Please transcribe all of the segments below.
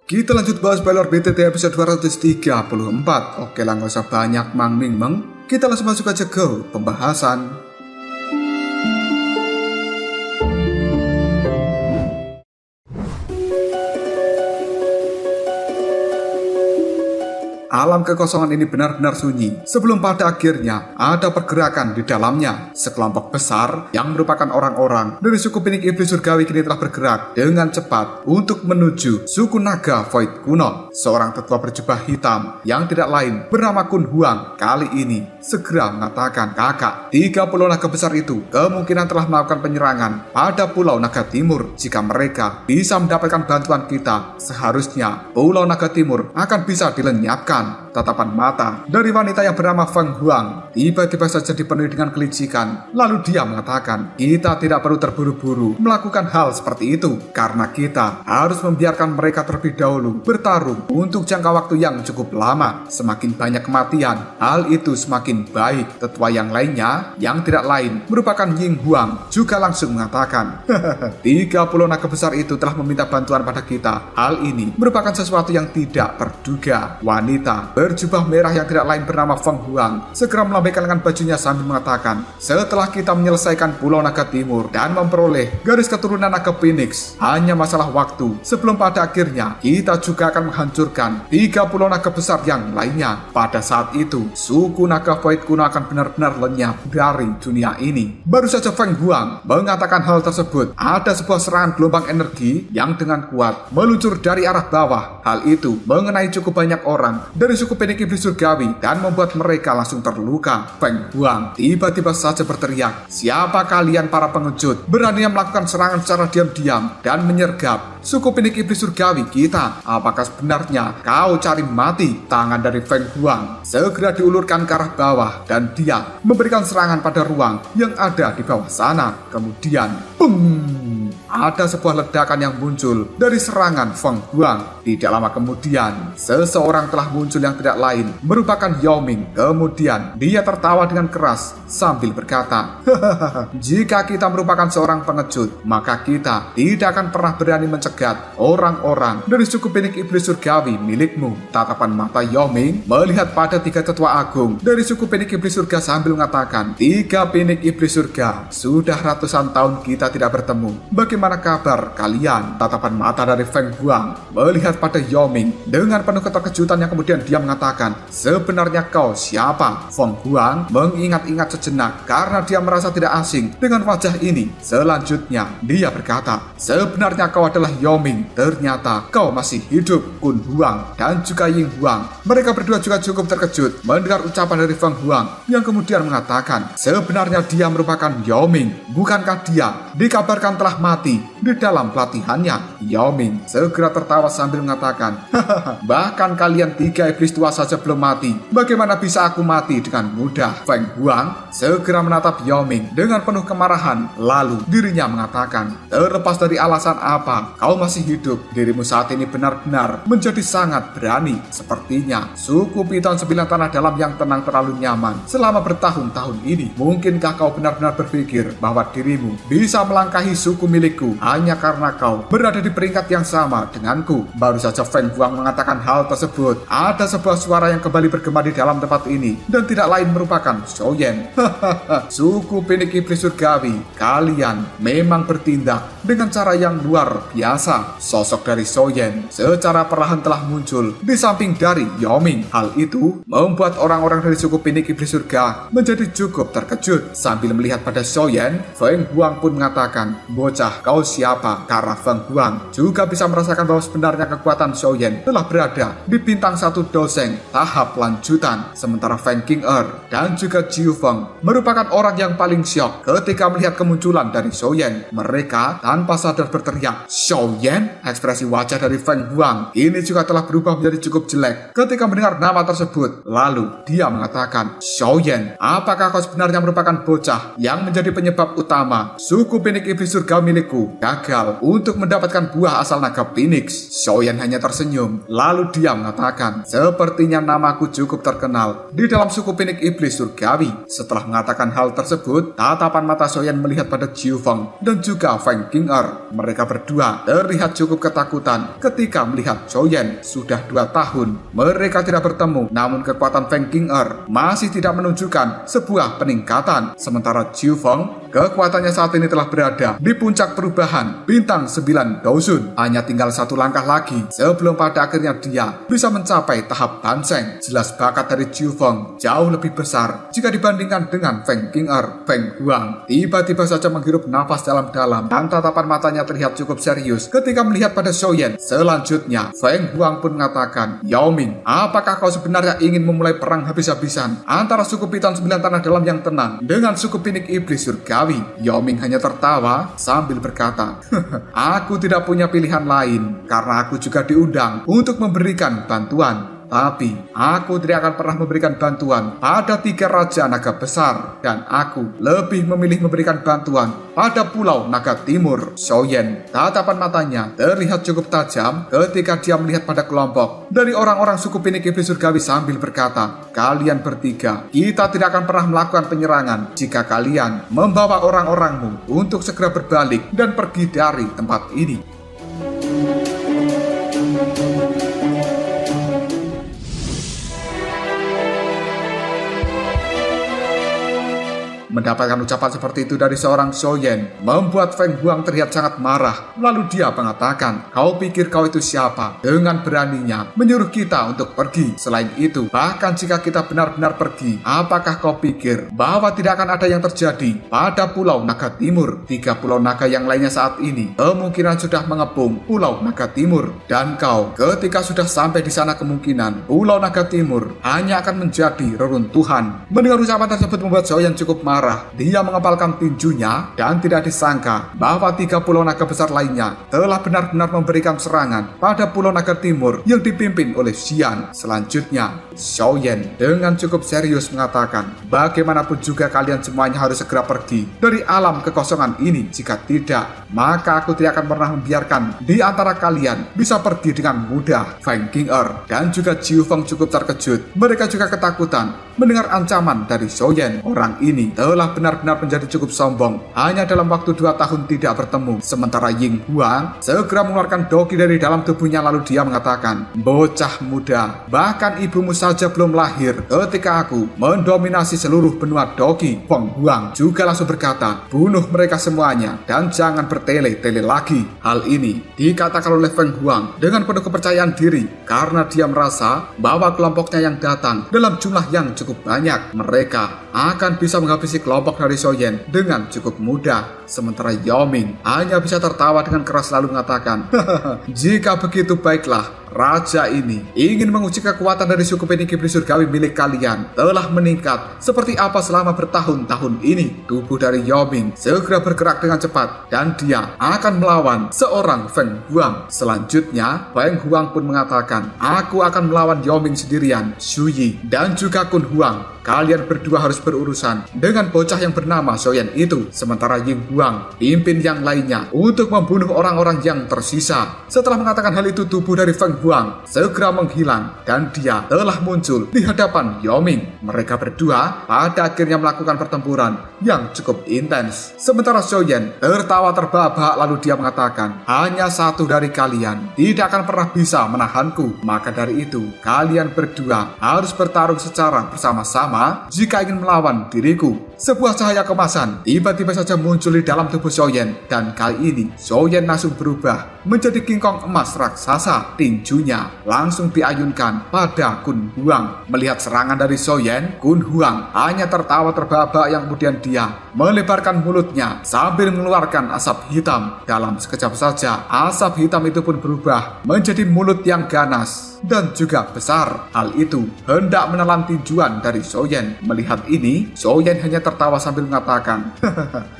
Kita lanjut bahas Balor BTT episode 234. Oke lah, nggak usah banyak mang-ming-meng. Kita langsung masuk aja ke pembahasan. Alam kekosongan ini benar-benar sunyi sebelum pada akhirnya ada pergerakan di dalamnya. Sekelompok besar yang merupakan orang-orang dari suku Pinik Iblis Surgawi kini telah bergerak dengan cepat untuk menuju suku naga Void kuno. Seorang tetua berjubah hitam yang tidak lain bernama Kun Huang kali ini segera mengatakan, "Kakak, 30 naga besar itu kemungkinan telah melakukan penyerangan pada Pulau Naga Timur. Jika mereka bisa mendapatkan bantuan kita, seharusnya Pulau Naga Timur akan bisa dilenyapkan." Tatapan mata dari wanita yang bernama Feng Huang tiba-tiba saja dipenuhi dengan kelicikan. Lalu dia mengatakan, "Kita tidak perlu terburu-buru melakukan hal seperti itu, karena kita harus membiarkan mereka terlebih dahulu bertarung untuk jangka waktu yang cukup lama. Semakin banyak kematian, hal itu semakin baik." Tetua yang lainnya, yang tidak lain merupakan Ying Huang, juga langsung mengatakan, 30 naga besar itu telah meminta bantuan pada kita. Hal ini merupakan sesuatu yang tidak terduga." Wanita berjubah merah yang tidak lain bernama Feng Huang segera melambaikan lengan bajunya sambil mengatakan, "Setelah kita menyelesaikan Pulau Naga Timur dan memperoleh garis keturunan Naga Phoenix, hanya masalah waktu sebelum pada akhirnya kita juga akan menghancurkan 30 naga besar yang lainnya. Pada saat itu, suku Naga Void kuno akan benar-benar lenyap dari dunia ini." Baru saja Feng Huang mengatakan hal tersebut, ada sebuah serangan gelombang energi yang dengan kuat meluncur dari arah bawah. Hal itu mengenai cukup banyak orang dari suku Pinik Iblis Surgawi dan membuat mereka langsung terluka. Feng Huang tiba-tiba saja berteriak, "Siapa kalian para pengecut berani melakukan serangan secara diam-diam dan menyergap suku Pinik Iblis Surgawi kita? Apakah sebenarnya kau cari mati?" Tangan dari Feng Huang segera diulurkan ke arah bawah dan dia memberikan serangan pada ruang yang ada di bawah sana. Kemudian, ada sebuah ledakan yang muncul dari serangan Feng Huang. Tidak lama kemudian, seseorang telah muncul yang tidak lain merupakan Yao Ming. Kemudian dia tertawa dengan keras sambil berkata, "Jika kita merupakan seorang pengecut, maka kita tidak akan pernah berani mencegat orang-orang dari suku Pinik Iblis Surgawi milikmu." Tatapan mata Yao Ming melihat pada 3 tetua agung dari suku Pinik Iblis Surga sambil mengatakan, "3 Pinik Iblis Surga, sudah ratusan tahun kita tidak bertemu. Bagaimana kabar kalian?" Tatapan mata dari Feng Huang melihat pada Yao Ming dengan penuh keterkejutan yang kemudian dia mengatakan, "Sebenarnya kau siapa?" Feng Huang mengingat-ingat sejenak karena dia merasa tidak asing dengan wajah ini. Selanjutnya dia berkata, "Sebenarnya kau adalah Yao Ming. Ternyata kau masih hidup." Kun Huang dan juga Ying Huang, mereka berdua juga cukup terkejut mendengar ucapan dari Feng Huang yang kemudian mengatakan, sebenarnya dia merupakan Yao Ming. Bukankah dia dikabarkan telah mati di dalam pelatihannya? Yao Ming segera tertawa sambil mengatakan, "Bahkan kalian 3 iblis tua saja belum mati. Bagaimana bisa aku mati dengan mudah?" Feng Huang segera menatap Yao Ming dengan penuh kemarahan. Lalu dirinya mengatakan, "Terlepas dari alasan apa kau masih hidup, dirimu saat ini benar-benar menjadi sangat berani. Sepertinya suku Piton 9 Tanah Dalam yang tenang terlalu nyaman selama bertahun-tahun ini. Mungkinkah kau benar-benar berpikir bahwa dirimu bisa melangkahi suku milikku hanya karena kau berada di peringkat yang sama denganku?" Baru saja Feng Huang mengatakan hal tersebut, ada sebuah suara yang kembali bergema di dalam tempat ini dan tidak lain merupakan Xiaoyan. "Suku Pinik Iblis Surgawi, kalian memang bertindak dengan cara yang luar biasa." Sosok dari Xiaoyan secara perlahan telah muncul di samping dari Yao Ming. Hal itu membuat orang-orang dari suku Pinik Iblis Surga menjadi cukup terkejut. Sambil melihat pada Xiaoyan, Feng Huang pun mengatakan, "Bocah, kau siapa?" Karena Feng Huang juga bisa merasakan bahwa sebenarnya kekuatan Xiaoyan telah berada di bintang 1 doseng tahap lanjutan. Sementara Feng King dan juga Jiu Feng merupakan orang yang paling syok ketika melihat kemunculan dari Xiaoyan. Mereka tanpa sadar berteriak, "Xiaoyan!" Ekspresi wajah dari Feng Huang ini juga telah berubah menjadi cukup jelek ketika mendengar nama tersebut. Lalu dia mengatakan, "Xiaoyan, apakah kau sebenarnya merupakan bocah yang menjadi penyebab utama suku Pinik Iblis Surga milikku diriku gagal untuk mendapatkan buah asal naga Phoenix. Xiaoyan hanya tersenyum, lalu dia mengatakan, sepertinya namaku cukup terkenal di dalam suku Phoenix Iblis Surgawi. Setelah mengatakan hal tersebut, tatapan mata Xiaoyan melihat pada Jiu Feng dan juga Feng Qing'er. Mereka berdua terlihat cukup ketakutan ketika melihat Xiaoyan sudah 2 tahun mereka tidak bertemu, namun kekuatan Feng Qing'er masih tidak menunjukkan sebuah peningkatan. Sementara Jiu Feng, kekuatannya saat ini telah berada di puncak perubahan bintang 9 Douzun. Hanya tinggal 1 langkah lagi sebelum pada akhirnya dia bisa mencapai tahap Banseng. Jelas bakat dari Jiu Feng jauh lebih besar jika dibandingkan dengan Feng Qing'er. Feng Huang tiba-tiba saja menghirup nafas dalam-dalam dan tatapan matanya terlihat cukup serius ketika melihat pada Xiaoyan. Selanjutnya, Feng Huang pun mengatakan, Yao Ming, apakah kau sebenarnya ingin memulai perang habis-habisan antara suku Piton 9 Tanah Dalam yang tenang dengan suku Phoenix Iblis Surgawi? Yao Ming hanya tertawa sambil berkata, aku tidak punya pilihan lain karena aku juga diundang untuk memberikan bantuan. Tapi aku tidak akan pernah memberikan bantuan pada 3 raja naga besar, dan aku lebih memilih memberikan bantuan pada Pulau Naga Timur. Xiaoyan, tatapan matanya terlihat cukup tajam ketika dia melihat pada kelompok dari orang-orang suku Phoenix Iblis Surgawi sambil berkata, kalian bertiga, kita tidak akan pernah melakukan penyerangan jika kalian membawa orang-orangmu untuk segera berbalik dan pergi dari tempat ini. Mendapatkan ucapan seperti itu dari seorang Xiaoyan membuat Feng Huang terlihat sangat marah. Lalu dia mengatakan, kau pikir kau itu siapa? Dengan beraninya menyuruh kita untuk pergi. Selain itu, bahkan jika kita benar-benar pergi, apakah kau pikir bahwa tidak akan ada yang terjadi pada Pulau Naga Timur? 3 pulau naga yang lainnya saat ini kemungkinan sudah mengepung Pulau Naga Timur. Dan kau, ketika sudah sampai di sana, kemungkinan Pulau Naga Timur hanya akan menjadi reruntuhan. Mendengar ucapan tersebut membuat Xiaoyan cukup marah. Dia mengepalkan tinjunya dan tidak disangka bahwa 3 pulau naga besar lainnya telah benar-benar memberikan serangan pada Pulau Naga Timur yang dipimpin oleh Xian. Selanjutnya, Xiaoyan dengan cukup serius mengatakan, bagaimanapun juga kalian semuanya harus segera pergi dari alam kekosongan ini. Jika tidak, maka aku tidak akan pernah membiarkan di antara kalian bisa pergi dengan mudah. Feng Qing'er dan juga Jiu Feng cukup terkejut. Mereka juga ketakutan mendengar ancaman dari Xiaoyan. Orang ini telah benar-benar menjadi cukup sombong hanya dalam waktu 2 tahun tidak bertemu. Sementara Ying Huang segera mengeluarkan doki dari dalam tubuhnya, lalu dia mengatakan, bocah muda, bahkan ibumu saja belum lahir ketika aku mendominasi seluruh benua doki. Feng Huang juga langsung berkata, bunuh mereka semuanya dan jangan bertele-tele lagi. Hal ini dikatakan oleh Feng Huang dengan penuh kepercayaan diri karena dia merasa bahwa kelompoknya yang datang dalam jumlah yang cukup banyak. Mereka akan bisa menghabisi kelompok dari Xiaoyan dengan cukup mudah. Sementara Yao Ming hanya bisa tertawa dengan keras lalu mengatakan, jika begitu baiklah, raja ini ingin menguji kekuatan dari suku Phoenix Iblis Surgawi milik kalian telah meningkat seperti apa selama bertahun-tahun ini. Tubuh dari Yao Ming segera bergerak dengan cepat dan dia akan melawan seorang Feng Huang. Selanjutnya, Feng Huang pun mengatakan, aku akan melawan Yao Ming sendirian. Xu Yi dan juga Kun Huang, kalian berdua harus berurusan dengan bocah yang bernama Xiaoyan itu. Sementara Ying Huang pimpin yang lainnya untuk membunuh orang-orang yang tersisa. Setelah mengatakan hal itu, tubuh dari Feng Huang segera menghilang dan dia telah muncul di hadapan Yao Ming. Mereka berdua pada akhirnya melakukan pertempuran yang cukup intens. Sementara Xiaoyan tertawa terbahak lalu dia mengatakan, hanya satu dari kalian tidak akan pernah bisa menahanku. Maka dari itu, kalian berdua harus bertarung secara bersama-sama jika ingin melawan diriku. Sebuah cahaya kemasan tiba-tiba saja muncul di dalam tubuh Xiaoyan, dan kali ini Xiaoyan langsung berubah menjadi kingkong emas raksasa. Tinjunya langsung diayunkan pada Kun Huang. Melihat serangan dari Xiaoyan, Kun Huang hanya tertawa terbahak yang kemudian dia melebarkan mulutnya sambil mengeluarkan asap hitam. Dalam sekejap saja, asap hitam itu pun berubah menjadi mulut yang ganas dan juga besar. Hal itu hendak menelan tinjuan dari Xiaoyan. Melihat ini, Xiaoyan hanya tertawa sambil mengatakan,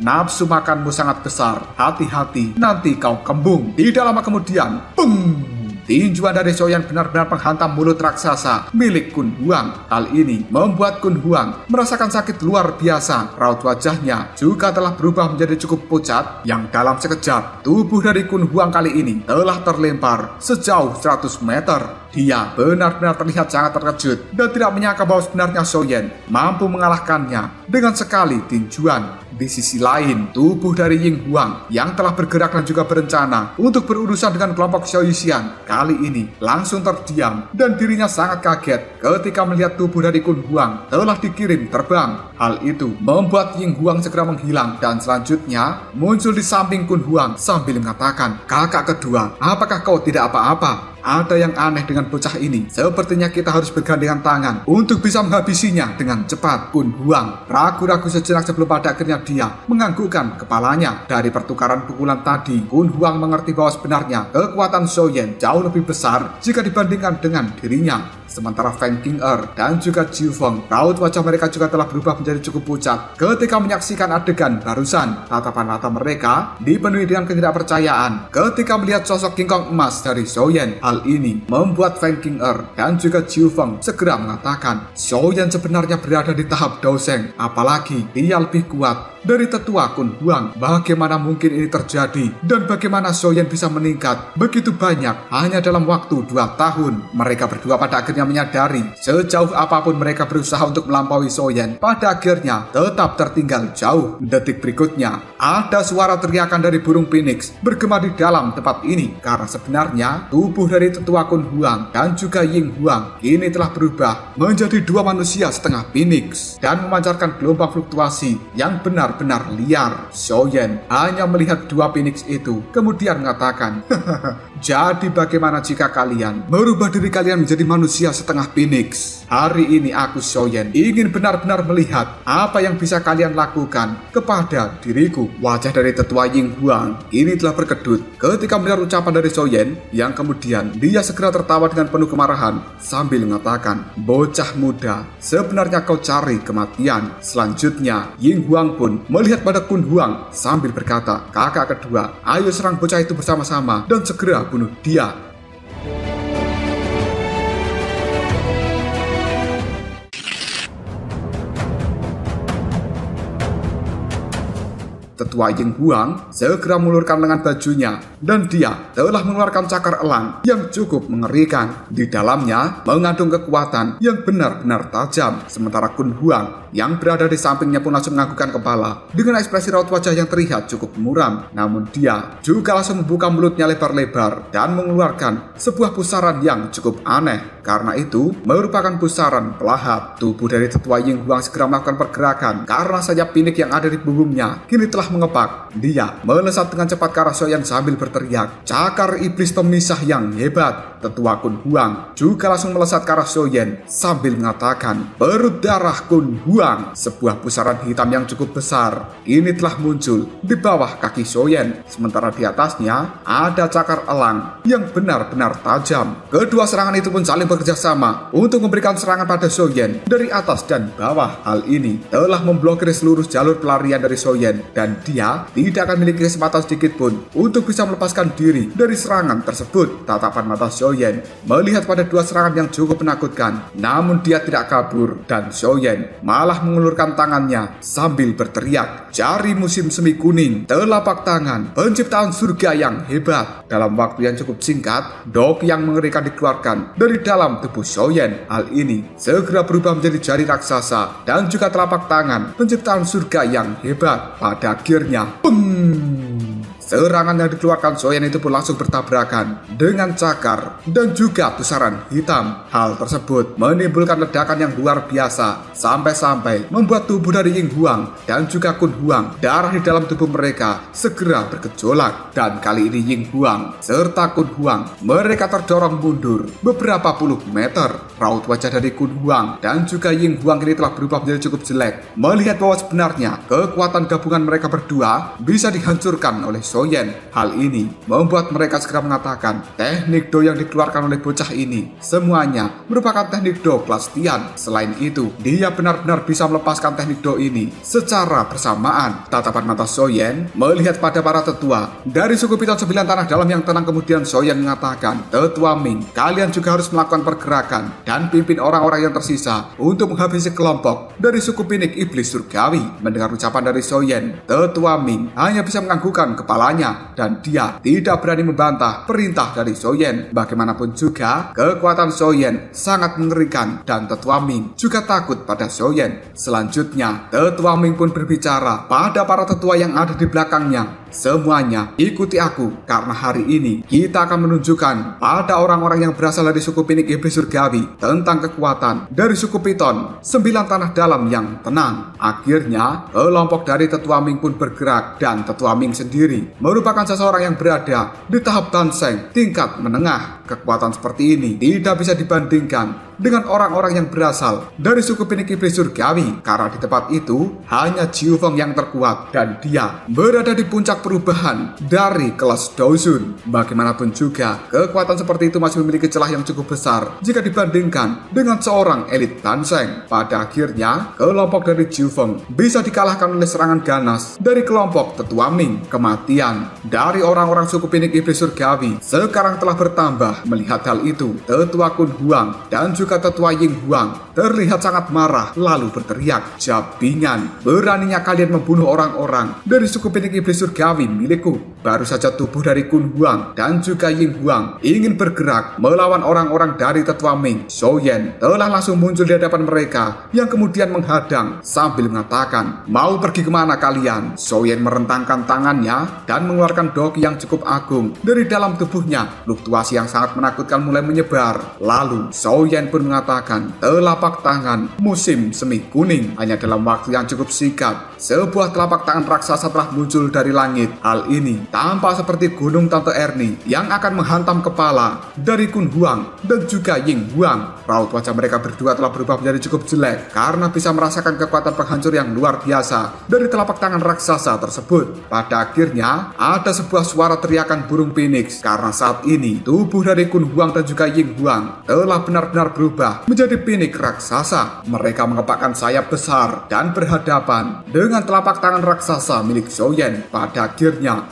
nafsu makanmu sangat besar, hati-hati nanti kau kembung. Tidak lama kemudian, peng! tinjuan dari Xiaoyan benar-benar menghantam mulut raksasa milik Kun Huang. Hal ini membuat Kun Huang merasakan sakit luar biasa. Raut wajahnya juga telah berubah menjadi cukup pucat, yang dalam sekejap tubuh dari Kun Huang kali ini telah terlempar sejauh 100 meter. Dia benar-benar terlihat sangat terkejut dan tidak menyangka bahwa sebenarnya Xiaoyan mampu mengalahkannya dengan sekali tinjuan. Di sisi lain, tubuh dari Ying Huang yang telah bergerak dan juga berencana untuk berurusan dengan kelompok Xiao Yixian kali ini langsung terdiam dan dirinya sangat kaget ketika melihat tubuh dari Kun Huang telah dikirim terbang. Hal itu membuat Ying Huang segera menghilang dan selanjutnya muncul di samping Kun Huang sambil mengatakan, "Kakak kedua, apakah kau tidak apa-apa?" Ada yang aneh dengan bocah ini. Sepertinya kita harus bergandengan tangan untuk bisa menghabisinya dengan cepat. Kun Huang ragu-ragu sejenak sebelum pada akhirnya dia menganggukkan kepalanya. Dari pertukaran pukulan tadi, Kun Huang mengerti bahwa sebenarnya kekuatan Xiaoyan jauh lebih besar jika dibandingkan dengan dirinya. Sementara Feng Qing'er dan juga Jiu Feng, raut wajah mereka juga telah berubah menjadi cukup pucat ketika menyaksikan adegan barusan. Tatapan mata mereka dipenuhi dengan ketidakpercayaan ketika melihat sosok kingkong emas dari Xiaoyan. Hal ini membuat Feng Qing'er dan juga Jiu Feng segera mengatakan, Xiaoyan sebenarnya berada di tahap Daoseng, apalagi dia lebih kuat dari tetua Kun Huang. Bagaimana mungkin ini terjadi? Dan bagaimana Xiaoyan bisa meningkat begitu banyak hanya dalam waktu 2 tahun? Mereka berdua pada akhirnya menyadari sejauh apapun mereka berusaha untuk melampaui Xiaoyan, pada akhirnya tetap tertinggal jauh. Detik berikutnya, ada suara teriakan dari burung phoenix bergema di dalam tempat ini karena sebenarnya tubuh dari tetua Kun Huang dan juga Ying Huang kini telah berubah menjadi 2 manusia setengah phoenix dan memancarkan gelombang fluktuasi yang benar-benar liar. Xiaoyan hanya melihat 2 phoenix itu, kemudian mengatakan, "Jadi bagaimana jika kalian merubah diri kalian menjadi manusia setengah phoenix? Hari ini aku Xiaoyan ingin benar-benar melihat apa yang bisa kalian lakukan kepada diriku." Wajah dari tetua Ying Huang kini telah berkedut ketika melihat ucapan dari Xiaoyan, yang kemudian dia segera tertawa dengan penuh kemarahan sambil mengatakan, "Bocah muda, sebenarnya kau cari kematian." Selanjutnya, Ying Huang pun melihat pada Kun Huang sambil berkata, "Kakak kedua, ayo serang bocah itu bersama-sama dan segera bunuh dia." Tetua Ying Huang segera mengulurkan lengan bajunya dan dia telah mengeluarkan cakar elang yang cukup mengerikan. Di dalamnya mengandung kekuatan yang benar-benar tajam. Sementara Kun Huang yang berada di sampingnya pun langsung menganggukkan kepala dengan ekspresi raut wajah yang terlihat cukup muram. Namun dia juga langsung membuka mulutnya lebar-lebar dan mengeluarkan sebuah pusaran yang cukup aneh. Karena itu merupakan pusaran pelahap. Tubuh dari tetua Ying Huang segera melakukan pergerakan karena sayap pinik yang ada di punggungnya kini telah mengepak. Dia melesat dengan cepat ke arah Xiaoyan sambil berteriak, "Cakar iblis pemisah yang hebat!" Tetua Kun Huang juga langsung melesat ke arah Xiaoyan sambil mengatakan, "Perut darah Kun Huang!" Sebuah pusaran hitam yang cukup besar kini telah muncul di bawah kaki Xiaoyan. Sementara di atasnya ada cakar elang yang benar-benar tajam. Kedua serangan itu pun saling bekerja sama untuk memberikan serangan pada Xiaoyan dari atas dan bawah. Hal ini telah memblokir seluruh jalur pelarian dari Xiaoyan dan dia tidak akan memiliki kesempatan sedikit pun untuk bisa melepaskan diri dari serangan tersebut. Tatapan mata Xiaoyan melihat pada 2 serangan yang cukup menakutkan, namun dia tidak kabur dan Xiaoyan malah mengulurkan tangannya sambil berteriak, "Jari musim semi kuning, telapak tangan, penciptaan surga yang hebat." Dalam waktu yang cukup singkat, dok yang mengerikan dikeluarkan dari dalam tubuh Xiaoyan. Hal ini segera berubah menjadi jari raksasa dan juga telapak tangan, penciptaan surga yang hebat. Pada akhirnya, serangan yang dikeluarkan Xiaoyan itu pun langsung bertabrakan dengan cakar dan juga pusaran hitam. Hal tersebut menimbulkan ledakan yang luar biasa sampai-sampai membuat tubuh dari Ying Huang dan juga Kun Huang, darah di dalam tubuh mereka segera bergejolak. Dan kali ini Ying Huang serta Kun Huang mereka terdorong mundur beberapa puluh meter. Raut wajah dari Kun Huang dan juga Ying Huang ini telah berubah menjadi cukup jelek melihat bahwa sebenarnya kekuatan gabungan mereka berdua bisa dihancurkan oleh Xiaoyan. Soyen. Hal ini membuat mereka segera mengatakan teknik do yang dikeluarkan oleh bocah ini semuanya merupakan teknik do kelas Tian. Selain itu, dia benar-benar bisa melepaskan teknik do ini secara bersamaan. Tatapan mata Soyen melihat pada para tetua dari suku Piton 9 Tanah Dalam yang tenang. Kemudian Soyen mengatakan, "Tetua Ming, kalian juga harus melakukan pergerakan dan pimpin orang-orang yang tersisa untuk menghabisi kelompok dari suku Pinik Iblis Surgawi." Mendengar ucapan dari Soyen, Tetua Ming hanya bisa menganggukkan kepalanya dan dia tidak berani membantah perintah dari Soyen. Bagaimanapun juga, kekuatan Soyen sangat mengerikan dan Tetua Ming juga takut pada Soyen. Selanjutnya, Tetua Ming pun berbicara pada para tetua yang ada di belakangnya. "Semuanya ikuti aku, karena hari ini kita akan menunjukkan pada orang-orang yang berasal dari suku Pinik Iblis Surgawi tentang kekuatan dari suku Piton 9 Tanah Dalam yang tenang." Akhirnya, kelompok dari Tetua Ming pun bergerak dan Tetua Ming sendiri merupakan seseorang yang berada di tahap Danseng tingkat menengah. Kekuatan seperti ini tidak bisa dibandingkan dengan orang-orang yang berasal dari suku Pinik Iblis Surgawi, karena di tempat itu hanya Jiu Feng yang terkuat dan dia berada di puncak perubahan dari kelas Daozun. Bagaimanapun juga, kekuatan seperti itu masih memiliki celah yang cukup besar jika dibandingkan dengan seorang elit Danseng. Pada akhirnya, kelompok dari Jiu Feng bisa dikalahkan oleh serangan ganas dari kelompok Tetua Ming. Kematian dari orang-orang suku Pinik Iblis Surgawi sekarang telah bertambah. Melihat hal itu, Tetua Kun Huang dan juga Tetua Ying Huang terlihat sangat marah lalu berteriak, "Jabingan, beraninya kalian membunuh orang-orang dari suku Pinik Iblis Surgawi milikku." Baru saja tubuh dari Kun Huang dan juga Ying Huang ingin bergerak melawan orang-orang dari Tetua Ming, Soyen telah langsung muncul di hadapan mereka yang kemudian menghadang sambil mengatakan, "Mau pergi kemana kalian?" Soyen merentangkan tangannya dan mengeluarkan doki yang cukup agung dari dalam tubuhnya. Fluktuasi yang sangat menakutkan mulai menyebar. Lalu Soyen pun mengatakan, "Telapak tangan musim semi kuning." Hanya dalam waktu yang cukup singkat, sebuah telapak tangan raksasa telah muncul dari langit. Hal ini tampak seperti gunung Tante Ernie yang akan menghantam kepala dari Kun Huang dan juga Ying Huang. Raut wajah mereka berdua telah berubah menjadi cukup jelek karena bisa merasakan kekuatan penghancur yang luar biasa dari telapak tangan raksasa tersebut. Pada akhirnya, ada sebuah suara teriakan burung phoenix karena saat ini tubuh dari Kun Huang dan juga Ying Huang telah benar-benar berubah menjadi phoenix raksasa. Mereka mengepakkan sayap besar dan berhadapan dengan telapak tangan raksasa milik Soyen. Pada akhirnya,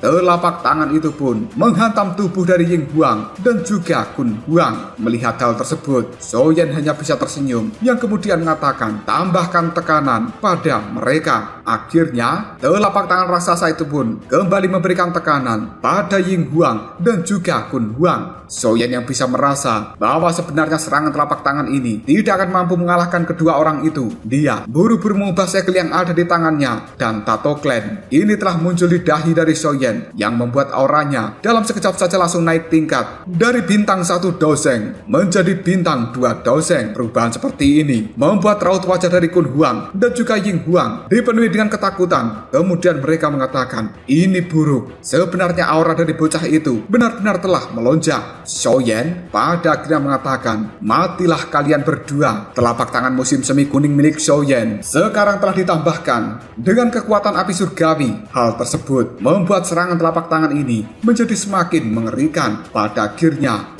telapak tangan itu pun menghantam tubuh dari Ying Huang dan juga Kun Huang. Melihat hal tersebut, Soyen hanya bisa tersenyum yang kemudian mengatakan, "Tambahkan tekanan pada mereka." Akhirnya, telapak tangan raksasa itu pun kembali memberikan tekanan pada Ying Huang dan juga Kun Huang. Soyen yang bisa merasa bahwa sebenarnya serangan telapak tangan ini tidak akan mampu mengalahkan kedua orang itu. Dia buru-buru mengubah segel yang ada di tangannya dan Tato Clan ini telah muncul di dahi dari Soyen yang membuat auranya dalam sekejap saja langsung naik tingkat dari bintang 1 Daozeng menjadi bintang 2 Daozeng. Perubahan seperti ini membuat raut wajah dari Kun Huang dan juga Ying Huang dipenuhi dengan ketakutan. Kemudian mereka mengatakan, "Ini buruk. Sebenarnya aura dari bocah itu benar-benar telah melonjak." Soyen pada akhirnya mengatakan, "Matilah kalian berdua." Telapak tangan musim semi kuning milik Soyen sekarang telah ditambahkan dengan kekuatan api surgawi. Hal tersebut membuat serangan telapak tangan ini menjadi semakin mengerikan. Pada akhirnya,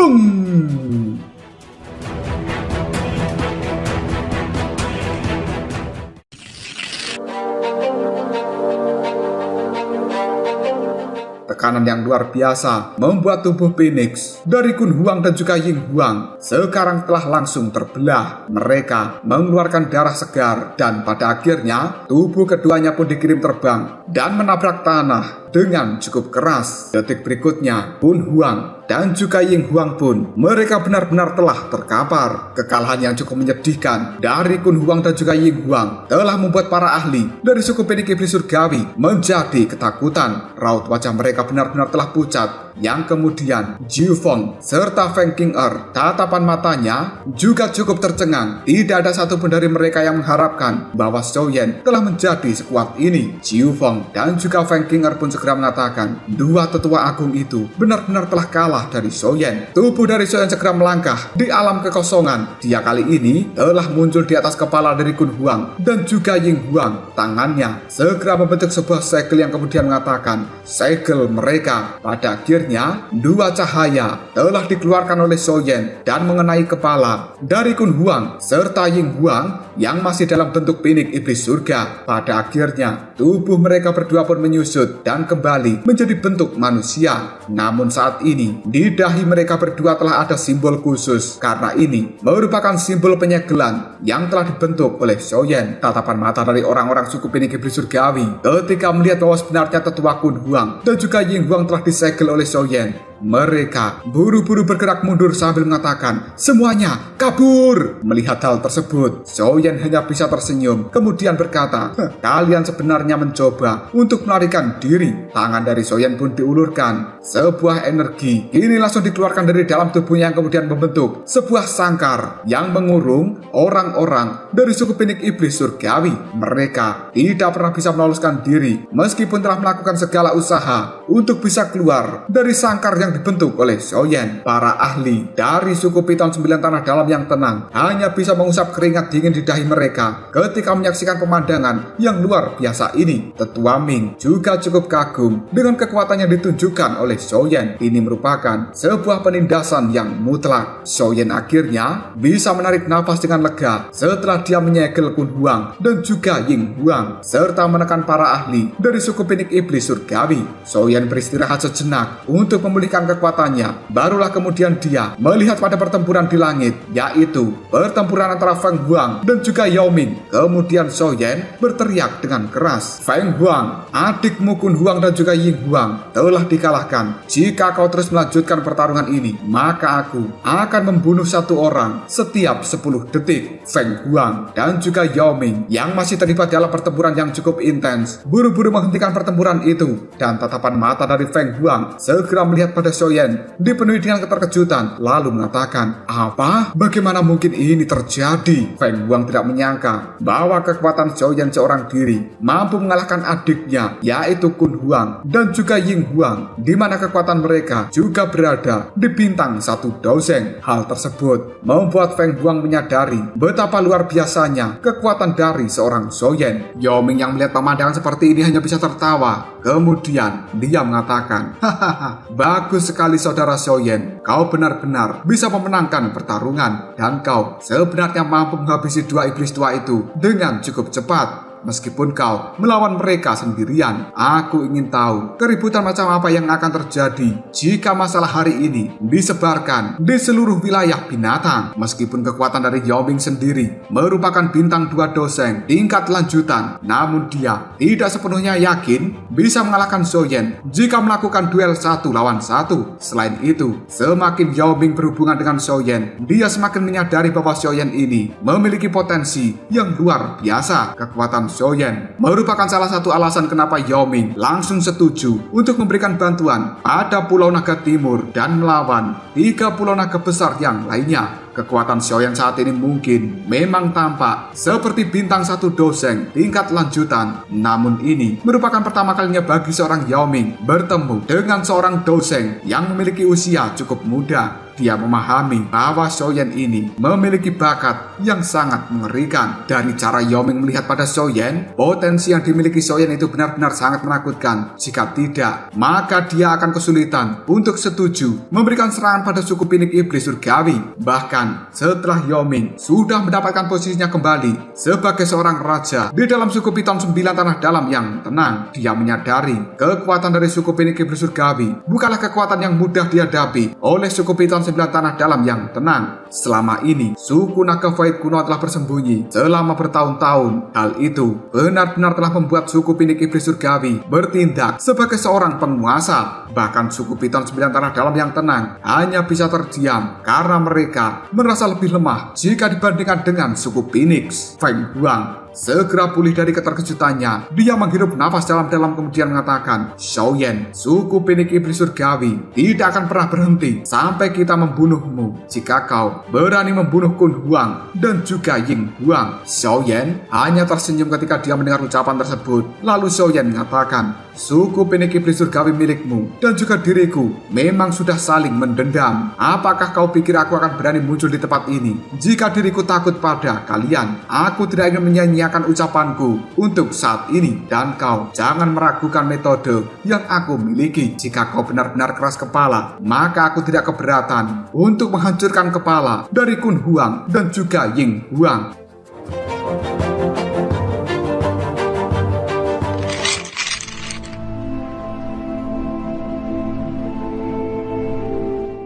tekanan yang luar biasa membuat tubuh Phoenix dari Kun Huang dan juga Ying Huang sekarang telah langsung terbelah. Mereka mengeluarkan darah segar dan pada akhirnya tubuh keduanya pun dikirim terbang dan menabrak tanah dengan cukup keras. Detik berikutnya, Kun Huang dan juga Ying Huang pun mereka benar-benar telah terkapar. Kekalahan yang cukup menyedihkan dari Kun Huang dan juga Ying Huang telah membuat para ahli dari suku Pinik Iblis Surgawi menjadi ketakutan. Raut wajah mereka benar-benar telah pucat, yang kemudian Jiu Feng serta Feng Qing'er tatapan matanya juga cukup tercengang. Tidak ada satupun dari mereka yang mengharapkan bahwa Soyen telah menjadi sekuat ini. Jiu Feng dan juga Feng Qing'er pun segera mengatakan, dua tetua agung itu benar-benar telah kalah kepala dari Xiaoyan. Tubuh dari Xiaoyan segera melangkah di alam kekosongan. Dia kali ini telah muncul di atas kepala dari Kun Huang dan juga Ying Huang. Tangannya segera membentuk sebuah segel yang kemudian mengatakan segel mereka. Pada akhirnya dua cahaya telah dikeluarkan oleh Xiaoyan dan mengenai kepala dari Kun Huang serta Ying Huang yang masih dalam bentuk pinik iblis surga. Pada akhirnya tubuh mereka berdua pun menyusut dan kembali menjadi bentuk manusia. Namun saat ini di dahi mereka berdua telah ada simbol khusus, karena ini merupakan simbol penyegelan yang telah dibentuk oleh Xiaoyan. Tatapan mata dari orang-orang suku pinik iblis surgawi ketika melihat bahwa sebenarnya tetua Kun Huang dan juga Ying Huang telah disegel oleh Xiaoyan, mereka buru-buru bergerak mundur sambil mengatakan, "Semuanya kabur!" Melihat hal tersebut, Xiaoyan hanya bisa tersenyum, kemudian berkata, "Kalian sebenarnya mencoba untuk melarikan diri." Tangan dari Xiaoyan pun diulurkan. Sebuah energi ini langsung dikeluarkan dari dalam tubuhnya yang kemudian membentuk sebuah sangkar yang mengurung orang-orang dari suku pinik iblis surgawi. Mereka tidak pernah bisa meloloskan diri meskipun telah melakukan segala usaha untuk bisa keluar dari sangkar yang dibentuk oleh Xiaoyan. Para ahli dari suku Piton 9 Tanah Dalam yang tenang hanya bisa mengusap keringat dingin di dahi mereka ketika menyaksikan pemandangan yang luar biasa ini. Tetua Ming juga cukup kagum dengan kekuatan yang ditunjukkan oleh Xiaoyan. Ini merupakan sebuah penindasan yang mutlak. Xiaoyan akhirnya bisa menarik nafas dengan lega setelah dia menyegel Kun Huang dan juga Ying Huang serta menekan para ahli dari suku pinik iblis surgawi. Xiaoyan beristirahat sejenak untuk memulihkan kekuatannya. Barulah kemudian dia melihat pada pertempuran di langit, yaitu pertempuran antara Feng Huang dan juga Yao Ming. Kemudian Xiaoyan berteriak dengan keras, "Feng Huang, adikmu Kun Huang dan juga Ying Huang telah dikalahkan. Jika kau terus melanjutkan pertarungan ini, maka aku akan membunuh satu orang setiap 10 detik." Feng Huang dan juga Yao Ming yang masih terlibat dalam pertempuran yang cukup intens buru-buru menghentikan pertempuran itu, dan tatapan mata dari Feng Huang segera melihat pada Xiaoyan dipenuhi dengan keterkejutan, lalu mengatakan, "Apa? Bagaimana mungkin ini terjadi?" Feng Huang tidak menyangka bahwa kekuatan Xiaoyan seorang diri mampu mengalahkan adiknya, yaitu Kun Huang dan juga Ying Huang, di mana kekuatan mereka juga berada di bintang 1 doseng. Hal tersebut membuat Feng Huang menyadari betapa luar biasanya kekuatan dari seorang Xiaoyan. Yao Ming yang melihat pemandangan seperti ini hanya bisa tertawa. Kemudian dia mengatakan, "Hahaha, bagus sekali saudara Xiaoyan. Kau benar-benar bisa memenangkan pertarungan dan kau sebenarnya mampu menghabisi dua iblis tua itu dengan cukup cepat. Meskipun kau melawan mereka sendirian, aku ingin tahu keributan macam apa yang akan terjadi jika masalah hari ini disebarkan di seluruh wilayah binatang." Meskipun kekuatan dari Yao Ming sendiri merupakan bintang 2 doseng tingkat lanjutan, namun dia tidak sepenuhnya yakin bisa mengalahkan Xiaoyan jika melakukan duel 1 lawan 1. Selain itu, semakin Yao Ming berhubungan dengan Xiaoyan, dia semakin menyadari bahwa Xiaoyan ini memiliki potensi yang luar biasa. Kekuatan Xiaoyan merupakan salah satu alasan kenapa Yao Ming langsung setuju untuk memberikan bantuan pada Pulau Naga Timur dan melawan 3 pulau naga besar yang lainnya. Kekuatan Xiaoyan saat ini mungkin memang tampak seperti bintang 1 doseng tingkat lanjutan, namun ini merupakan pertama kalinya bagi seorang Yao Ming bertemu dengan seorang doseng yang memiliki usia cukup muda. Dia memahami bahwa Xiaoyan ini memiliki bakat yang sangat mengerikan. Dari cara Yao Ming melihat pada Xiaoyan, potensi yang dimiliki Xiaoyan itu benar-benar sangat menakutkan. Jika tidak, maka dia akan kesulitan untuk setuju memberikan serangan pada suku pinik iblis surgawi. Bahkan setelah Yao Ming sudah mendapatkan posisinya kembali sebagai seorang raja di dalam suku Piton 9 Tanah Dalam yang tenang, dia menyadari kekuatan dari suku pinik iblis surgawi bukanlah kekuatan yang mudah dihadapi oleh suku Piton 9 Tanah Dalam yang tenang. Selama ini, suku naga Void kuno telah bersembunyi selama bertahun-tahun. Hal itu benar-benar telah membuat suku pinik iblis surgawi bertindak sebagai seorang penguasa. Bahkan suku Piton 9 Tanah Dalam yang tenang hanya bisa terdiam karena mereka merasa lebih lemah jika dibandingkan dengan suku Phoenix. Feng Huang segera pulih dari keterkejutannya. Dia menghirup nafas dalam-dalam kemudian mengatakan, "Xiaoyan, suku pinik iblis surgawi tidak akan pernah berhenti sampai kita membunuhmu. Jika kau berani membunuh Kun Huang dan juga Ying Huang." Xiaoyan hanya tersenyum ketika dia mendengar ucapan tersebut. Lalu Xiaoyan mengatakan, suku Pinik Iblis Surgawi milikmu dan juga diriku memang sudah saling mendendam. Apakah kau pikir aku akan berani muncul di tempat ini jika diriku takut pada kalian? Aku tidak ingin menyia-nyiakan ucapanku untuk saat ini, dan kau jangan meragukan metode yang aku miliki. Jika kau benar-benar keras kepala, maka aku tidak keberatan untuk menghancurkan kepala dari Kun Huang dan juga Ying Huang.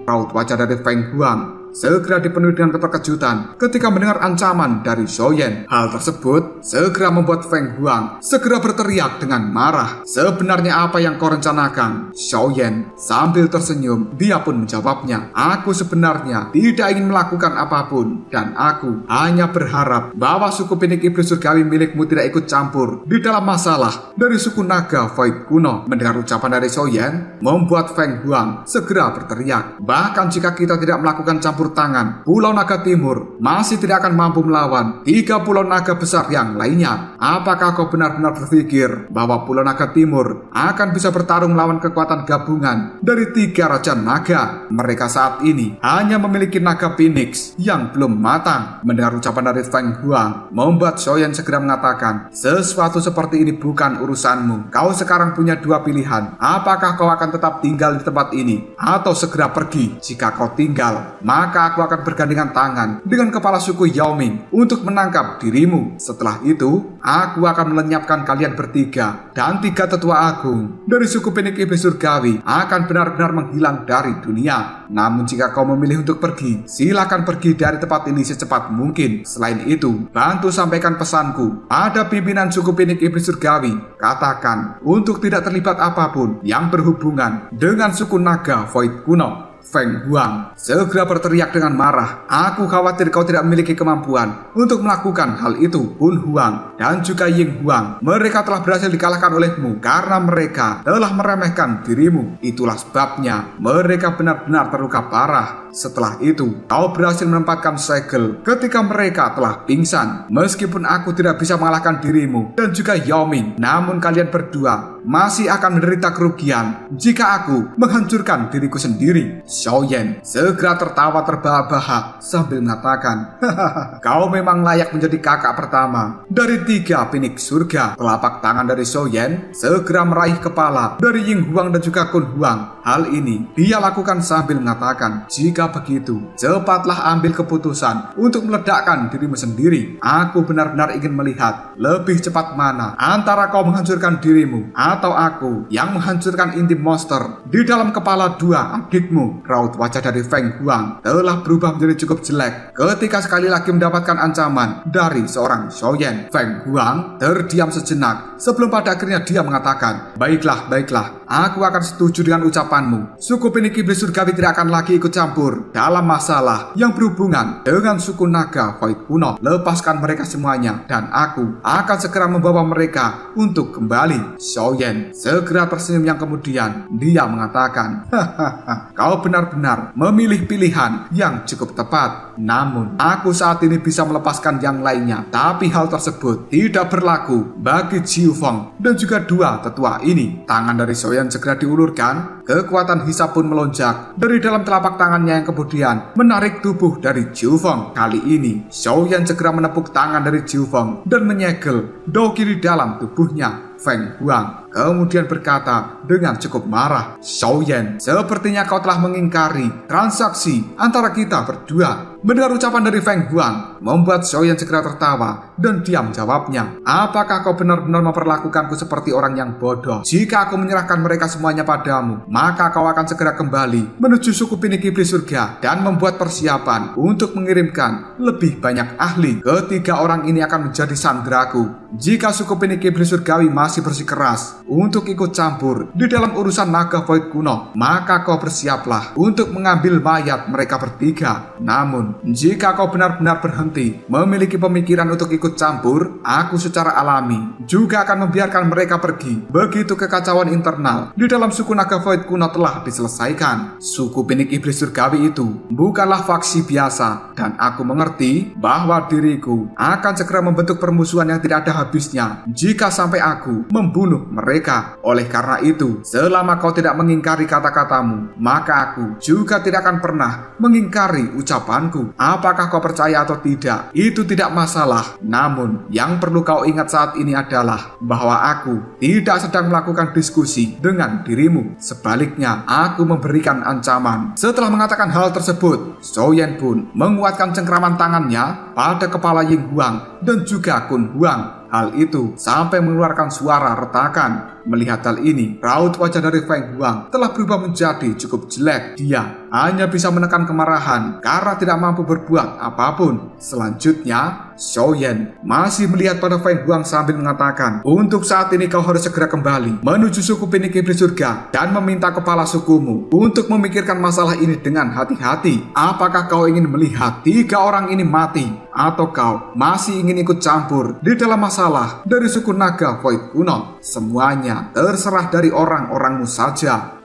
Raut wajah dari Feng Huang segera dipenuhi dengan keterkejutan ketika mendengar ancaman dari Xiaoyan. Hal tersebut segera membuat Feng Huang segera berteriak dengan marah. Sebenarnya apa yang kau rencanakan? Xiaoyan sambil tersenyum, dia pun menjawabnya, aku sebenarnya tidak ingin melakukan apapun, dan aku hanya berharap bahwa suku Pinik Iblis Surgawi milikmu tidak ikut campur di dalam masalah dari suku naga Void kuno. Mendengar ucapan dari Xiaoyan membuat Feng Huang segera berteriak, bahkan jika kita tidak melakukan campur tangan, Pulau Naga Timur masih tidak akan mampu melawan 3 pulau naga besar yang lainnya. Apakah kau benar-benar berpikir bahwa Pulau Naga Timur akan bisa bertarung melawan kekuatan gabungan dari 3 Raja Naga? Mereka saat ini hanya memiliki naga Phoenix yang belum matang. Mendengar ucapan dari Feng Huang membuat Xiaoyan segera mengatakan, sesuatu seperti ini bukan urusanmu. Kau sekarang punya 2 pilihan. Apakah kau akan tetap tinggal di tempat ini atau segera pergi? Jika kau tinggal, maka aku akan bergandengan tangan dengan kepala suku Yaoming untuk menangkap dirimu. Setelah itu, aku akan melenyapkan kalian bertiga, dan 3 tetua agung dari suku Pinik Iblis Surgawi akan benar-benar menghilang dari dunia. Namun jika kau memilih untuk pergi, silakan pergi dari tempat ini secepat mungkin. Selain itu, bantu sampaikan pesanku pada pimpinan suku Pinik Iblis Surgawi. Katakan untuk tidak terlibat apapun yang berhubungan dengan suku naga Void kuno. Feng Huang segera berteriak dengan marah, aku khawatir kau tidak memiliki kemampuan untuk melakukan hal itu. Kun Huang dan juga Ying Huang, mereka telah berhasil dikalahkan olehmu karena mereka telah meremehkan dirimu. Itulah sebabnya mereka benar-benar terluka parah. Setelah itu, kau berhasil menempatkan segel ketika mereka telah pingsan. Meskipun aku tidak bisa mengalahkan dirimu dan juga Yaoming, namun kalian berdua masih akan menderita kerugian jika aku menghancurkan diriku sendiri. Xiaoyan segera tertawa terbahak-bahak sambil mengatakan, hahaha, kau memang layak menjadi kakak pertama dari 3 Pinik surga. Telapak tangan dari Xiaoyan segera meraih kepala dari Ying Huang dan juga Kun Huang. Hal ini dia lakukan sambil mengatakan, jika begitu, cepatlah ambil keputusan untuk meledakkan dirimu sendiri. Aku benar-benar ingin melihat lebih cepat mana antara kau menghancurkan dirimu atau aku yang menghancurkan inti monster di dalam kepala 2 adikmu. Raut wajah dari Feng Huang telah berubah menjadi cukup jelek ketika sekali lagi mendapatkan ancaman dari seorang Xiaoyan. Feng Huang terdiam sejenak sebelum pada akhirnya dia mengatakan, baiklah, aku akan setuju dengan ucapanmu. Suku Pinik Iblis Surgawi tidak akan lagi ikut campur dalam masalah yang berhubungan dengan suku naga Void kuno. Lepaskan mereka semuanya dan aku akan segera membawa mereka untuk kembali. Xiaoyan segera tersenyum yang kemudian dia mengatakan, hahaha, kau benar-benar memilih pilihan yang cukup tepat. Namun aku saat ini bisa melepaskan yang lainnya, tapi hal tersebut tidak berlaku bagi Jiu Feng dan juga 2 tetua ini. Tangan dari Xiaoyan segera diulurkan, kekuatan hisap pun melonjak dari dalam telapak tangannya yang kemudian menarik tubuh dari Jiu Feng. Kali ini Xiaoyan segera menepuk tangan dari Jiu Feng dan menyegel doki di dalam tubuhnya. Feng Huang kemudian berkata dengan cukup marah, Xiaoyan, sepertinya kau telah mengingkari transaksi antara kita berdua. Mendengar ucapan dari Feng Huang membuat Xiaoyan segera tertawa dan dia menjawabnya, apakah kau benar-benar memperlakukanku seperti orang yang bodoh? Jika aku menyerahkan mereka semuanya padamu, maka kau akan segera kembali menuju suku Pinik Iblis Surga dan membuat persiapan untuk mengirimkan lebih banyak ahli. Ketiga orang ini akan menjadi sandraku. Jika suku Pinik Iblis Surgawi masih bersikeras untuk ikut campur di dalam urusan naga Void kuno, maka kau bersiaplah untuk mengambil mayat mereka bertiga. Namun Namun, jika kau benar-benar berhenti memiliki pemikiran untuk ikut campur, aku secara alami juga akan membiarkan mereka pergi. Begitu kekacauan internal di dalam suku naga Void kuno telah diselesaikan. Suku Pinik Iblis Surgawi itu bukanlah faksi biasa, dan aku mengerti bahwa diriku akan segera membentuk permusuhan yang tidak ada habisnya jika sampai aku membunuh mereka. Oleh karena itu, selama kau tidak mengingkari kata-katamu, maka aku juga tidak akan pernah mengingkari ucapanku. Apakah kau percaya atau tidak, itu tidak masalah. Namun, yang perlu kau ingat saat ini adalah bahwa aku tidak sedang melakukan diskusi dengan dirimu. Sebaliknya, aku memberikan ancaman. Setelah mengatakan hal tersebut, Xiaoyan pun menguatkan cengkraman tangannya pada kepala Ying Huang dan juga Kun Huang. Hal itu sampai mengeluarkan suara retakan. Melihat hal ini, raut wajah dari Feng Huang telah berubah menjadi cukup jelek. Dia hanya bisa menekan kemarahan karena tidak mampu berbuat apapun. Selanjutnya, Xiaoyan masih melihat pada Feng Huang sambil mengatakan, untuk saat ini kau harus segera kembali menuju suku Pinik Iblis Surga dan meminta kepala sukumu untuk memikirkan masalah ini dengan hati-hati. Apakah kau ingin melihat 3 orang ini mati, atau kau masih ingin ikut campur di dalam masalah dari suku naga Void kuno? Semuanya terserah dari orang-orangmu saja.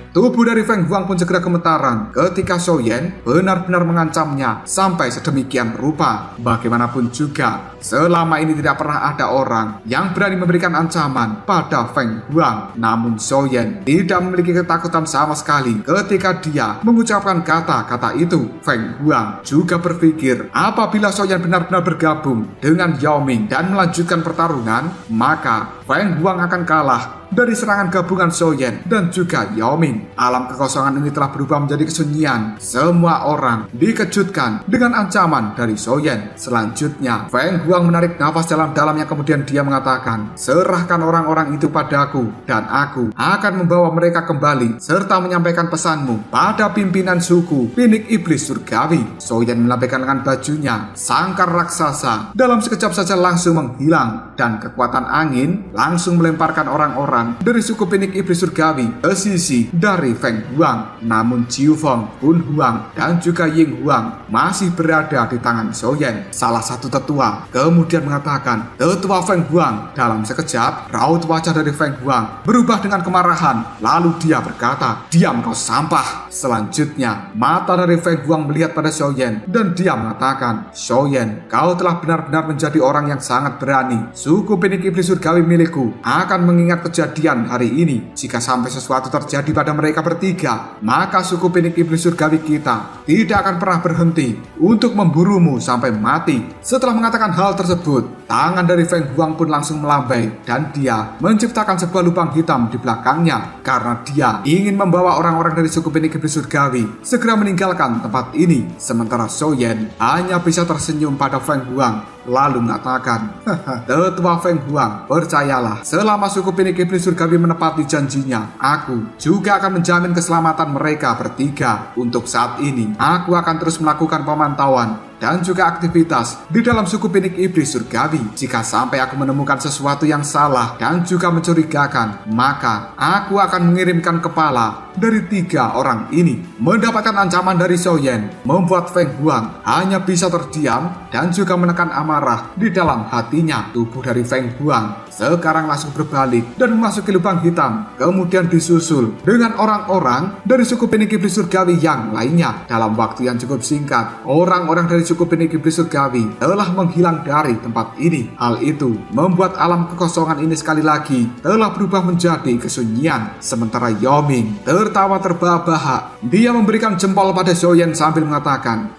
Tubuh dari Feng Huang pun segera gemetaran ketika Xiaoyan benar-benar mengancamnya sampai sedemikian rupa. Bagaimanapun juga, selama ini tidak pernah ada orang yang berani memberikan ancaman pada Feng Huang. Namun Xiaoyan tidak memiliki ketakutan sama sekali ketika dia mengucapkan kata-kata itu. Feng Huang juga berpikir apabila Xiaoyan benar-benar bergabung dengan Yao Ming dan melanjutkan pertarungan, maka Feng Huang akan kalah dari serangan gabungan Xiaoyan dan juga Yao Ming. Alam kekosongan ini telah berubah menjadi kesunyian. Semua orang dikejutkan dengan ancaman dari Xiaoyan. Selanjutnya, Feng Huang menarik nafas dalam-dalamnya, kemudian dia mengatakan, serahkan orang-orang itu padaku dan aku akan membawa mereka kembali serta menyampaikan pesanmu pada pimpinan suku Pinik Iblis Surgawi. Xiaoyan melambaikan lengan bajunya. Sangkar raksasa dalam sekejap saja langsung menghilang dan kekuatan angin langsung melemparkan orang-orang dari suku Pinik Iblis Surgawi ke sisi dari Feng Huang. Namun Jiu Feng, Kun Huang, dan juga Ying Huang masih berada di tangan Xiaoyan. Salah satu tetua kemudian mengatakan, tetua Feng Huang. Dalam sekejap, raut wajah dari Feng Huang berubah dengan kemarahan. Lalu dia berkata, diam kau sampah. Selanjutnya, mata dari Feng Huang melihat pada Xiaoyan dan dia mengatakan, Xiaoyan, kau telah benar-benar menjadi orang yang sangat berani. Suku Pinik Iblis Surgawi milikku akan mengingat kejadian hari ini. Jika sampai sesuatu terjadi pada mereka bertiga, maka suku Pinik Iblis Surgawi kita tidak akan pernah berhenti untuk memburumu sampai mati. Setelah mengatakan hal tersebut, tangan dari Feng Huang pun langsung melambai dan dia menciptakan sebuah lubang hitam di belakangnya karena dia ingin membawa orang-orang dari suku Pinik Iblis Surgawi segera meninggalkan tempat ini. Sementara Xiaoyan hanya bisa tersenyum pada Feng Huang lalu mengatakan, tetua Feng Huang, percayalah, selama suku Pinik Iblis Surgawi menepati janjinya, aku juga akan menjamin keselamatan mereka bertiga. Untuk saat ini, aku akan terus melakukan pemantauan dan juga aktivitas di dalam suku Pinik Iblis Surgawi. Jika sampai aku menemukan sesuatu yang salah dan juga mencurigakan, maka aku akan mengirimkan kepala dari 3 orang ini. Mendapatkan ancaman dari Xiaoyan membuat Feng Huang hanya bisa terdiam dan juga menekan amarah di dalam hatinya. Tubuh dari Feng Huang sekarang langsung berbalik dan memasuki lubang hitam, kemudian disusul dengan orang-orang dari suku Pinik Iblis Surgawi yang lainnya. Dalam waktu yang cukup singkat, orang-orang dari suku Pinik Iblis Surgawi telah menghilang dari tempat ini. Hal itu membuat alam kekosongan ini sekali lagi telah berubah menjadi kesunyian. Sementara Yao Ming tertawa terbahak-bahak. Dia memberikan jempol pada Xiaoyan sambil mengatakan,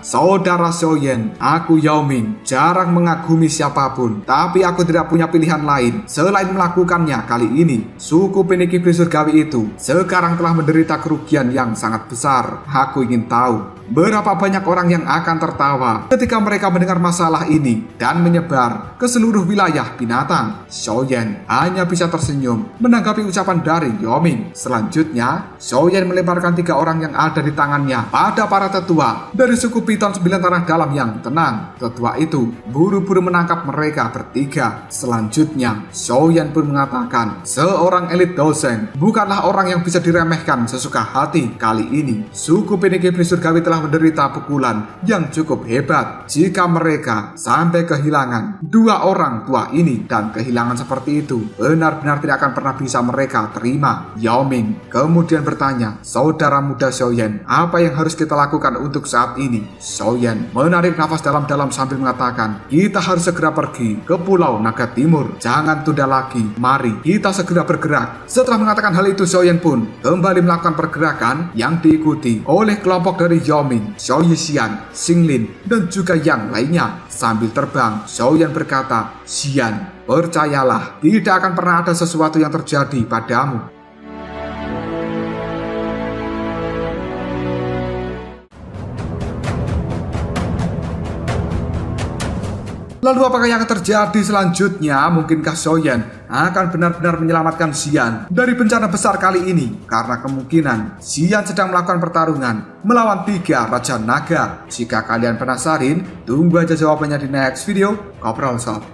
saudara Xiaoyan, aku Yao Ming jarang mengagumi siapapun, tapi aku tidak punya pilihan pilihan lain selain melakukannya kali ini. Suku Peniki Iblis Surgawi itu sekarang telah menderita kerugian yang sangat besar. Aku ingin tahu berapa banyak orang yang akan tertawa ketika mereka mendengar masalah ini dan menyebar ke seluruh wilayah binatang. Xiaoyan hanya bisa tersenyum menanggapi ucapan dari Yoming. Selanjutnya, Xiaoyan melemparkan 3 orang yang ada di tangannya pada para tetua dari suku Piton 9 Tanah Dalam yang tenang. Tetua itu buru-buru menangkap mereka bertiga. Selanjutnya, Xiaoyan pun mengatakan seorang elit dosen bukanlah orang yang bisa diremehkan sesuka hati. Kali ini, suku Peniki Iblis Surgawi telah menderita pukulan yang cukup hebat. Jika mereka sampai kehilangan 2 orang tua ini, dan kehilangan seperti itu benar-benar tidak akan pernah bisa mereka terima. Yao Ming kemudian bertanya, saudara muda Xiaoyan, apa yang harus kita lakukan untuk saat ini? Xiaoyan menarik nafas dalam-dalam sambil mengatakan, kita harus segera pergi ke Pulau Naga Timur. Jangan tunda lagi, mari kita segera bergerak. Setelah mengatakan hal itu, Xiaoyan pun kembali melakukan pergerakan yang diikuti oleh kelompok dari Yao Ming, Xiao Yixian, Xinglin, dan juga yang lainnya. Sambil terbang, Xiaoyan berkata, Xian, percayalah, tidak akan pernah ada sesuatu yang terjadi padamu. Lalu apakah yang akan terjadi selanjutnya? Mungkinkah Xiaoyan akan benar-benar menyelamatkan Xian dari bencana besar kali ini? Karena kemungkinan Xian sedang melakukan pertarungan melawan 3 Raja Naga. Jika kalian penasaran, tunggu aja jawabannya di next video. Koprol Sob.